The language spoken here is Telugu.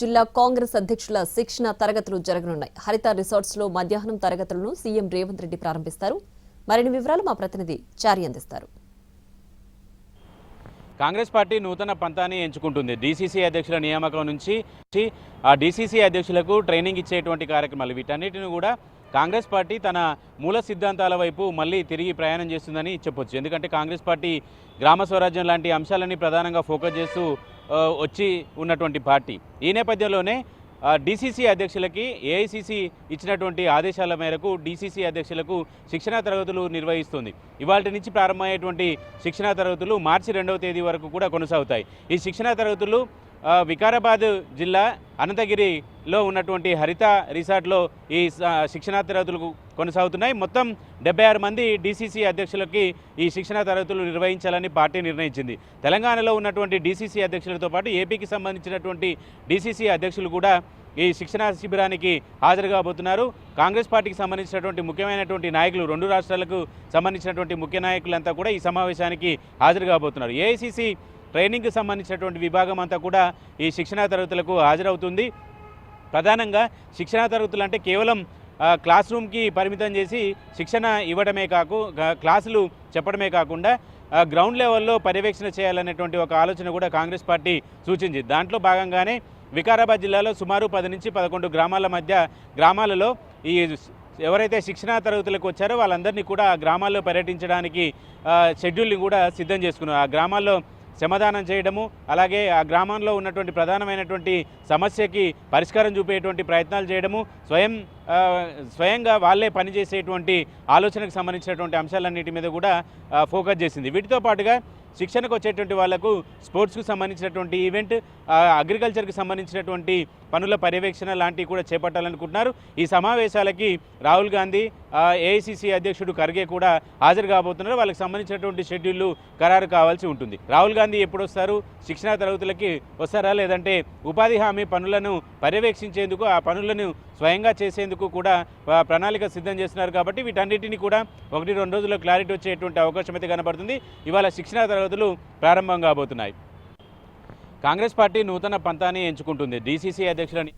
జిల్లా కాంగ్రెస్ అధ్యక్షుల శిక్షణ తరగతులు జరగనున్నాయి. హరిత రిసార్ట్స్ లో మధ్యాహ్నం తరగతులను సీఎం రేవంత్ రెడ్డి ప్రారంభిస్తారు. మరిన్ని వివరాలు మా ప్రతినిధి చారి అందిస్తారు. కాంగ్రెస్ పార్టీ నూతన పంతాన్ని ఎంచుకుంటుంది. డీసీసీ అధ్యక్షుల నియామకం నుంచి ఆ డీసీసీ అధ్యక్షులకు ట్రైనింగ్ ఇచ్చేటువంటి కార్యక్రమాలు వీటన్నిటిని కూడా కాంగ్రెస్ పార్టీ తన మూల సిద్ధాంతాల వైపు మళ్ళీ తిరిగి ప్రయాణం చేస్తుందని చెప్పొచ్చు. ఎందుకంటే కాంగ్రెస్ పార్టీ గ్రామ స్వరాజ్యం లాంటి అంశాలని ప్రధానంగా ఫోకస్ చేస్తూ వచ్చి ఉన్నటువంటి పార్టీ. ఈ నేపథ్యంలోనే డీసీసీ అధ్యక్షులకి ఏఐసీసీ ఇచ్చినటువంటి ఆదేశాల మేరకు డీసీసీ అధ్యక్షులకు శిక్షణా తరగతులు నిర్వహిస్తుంది. ఇవాళ నుంచి ప్రారంభమయ్యేటువంటి శిక్షణా తరగతులు మార్చి 2వ తేదీ వరకు కూడా కొనసాగుతాయి. ఈ శిక్షణా తరగతులు వికారాబాద్ జిల్లా అనంతగిరిలో ఉన్నటువంటి హరిత రిసార్ట్లో ఈ శిక్షణా తరగతులు కొనసాగుతున్నాయి. మొత్తం 76 మంది డీసీసీ అధ్యక్షులకి ఈ శిక్షణా తరగతులు నిర్వహించాలని పార్టీ నిర్ణయించింది. తెలంగాణలో ఉన్నటువంటి డీసీసీ అధ్యక్షులతో పాటు ఏపీకి సంబంధించినటువంటి డీసీసీ అధ్యక్షులు కూడా ఈ శిక్షణా శిబిరానికి హాజరు కాబోతున్నారు. కాంగ్రెస్ పార్టీకి సంబంధించినటువంటి ముఖ్యమైనటువంటి నాయకులు, 2 రాష్ట్రాలకు సంబంధించినటువంటి ముఖ్య నాయకులంతా కూడా ఈ సమావేశానికి హాజరు కాబోతున్నారు. ఏఐసీసీ ట్రైనింగ్కి సంబంధించినటువంటి విభాగం అంతా కూడా ఈ శిక్షణా తరగతులకు హాజరవుతుంది. ప్రధానంగా శిక్షణా తరగతులు అంటే కేవలం క్లాస్ రూమ్కి పరిమితం చేసి శిక్షణ ఇవ్వడమే క్లాసులు చెప్పడమే కాకుండా గ్రౌండ్ లెవెల్లో పర్యవేక్షణ చేయాలనేటువంటి ఒక ఆలోచన కూడా కాంగ్రెస్ పార్టీ సూచించింది. దాంట్లో భాగంగానే వికారాబాద్ జిల్లాలో సుమారు 10 నుంచి 11 గ్రామాలలో ఈ ఎవరైతే శిక్షణా తరగతులకు వచ్చారో వాళ్ళందరినీ కూడా ఆ గ్రామాల్లో పర్యటించడానికి షెడ్యూల్ని కూడా సిద్ధం చేసుకున్నారు. ఆ గ్రామాల్లో శ్రమదానం చేయడము, అలాగే ఆ గ్రామంలో ఉన్నటువంటి ప్రధానమైనటువంటి సమస్యకి పరిష్కారం చూపేటువంటి ప్రయత్నాలు చేయడము, స్వయంగా వాళ్ళే పనిచేసేటువంటి ఆలోచనకు సంబంధించినటువంటి అంశాలన్నిటి మీద కూడా ఫోకస్ చేసింది. వీటితో పాటుగా శిక్షణకు వచ్చేటువంటి వాళ్లకు స్పోర్ట్స్కు సంబంధించినటువంటి ఈవెంట్, అగ్రికల్చర్కి సంబంధించినటువంటి పనుల పర్యవేక్షణ లాంటివి కూడా చేపట్టాలనుకుంటున్నారు. ఈ సమావేశాలకి రాహుల్ గాంధీ, ఏఐసీసీ అధ్యక్షుడు ఖర్గే కూడా హాజరు కాబోతున్నారు. వాళ్ళకి సంబంధించినటువంటి షెడ్యూళ్లు ఖరారు కావాల్సి ఉంటుంది. రాహుల్ గాంధీ ఎప్పుడు వస్తారు, శిక్షణా తరగతులకి వస్తారా, లేదంటే ఉపాధి హామీ పనులను పర్యవేక్షించేందుకు, ఆ పనులను స్వయంగా చేసేందుకు కూడా ప్రణాళిక సిద్ధం చేస్తున్నారు. కాబట్టి వీటన్నిటిని కూడా 1-2 రోజుల్లో క్లారిటీ వచ్చేటువంటి అవకాశం అయితే కనబడుతుంది. ఇవాళ శిక్షణా తరగతులు ప్రారంభం కాబోతున్నాయి. కాంగ్రెస్ పార్టీ నూతన పంతాన్ని ఎంచుకుంటుంది. డీసీసీ అధ్యక్షులని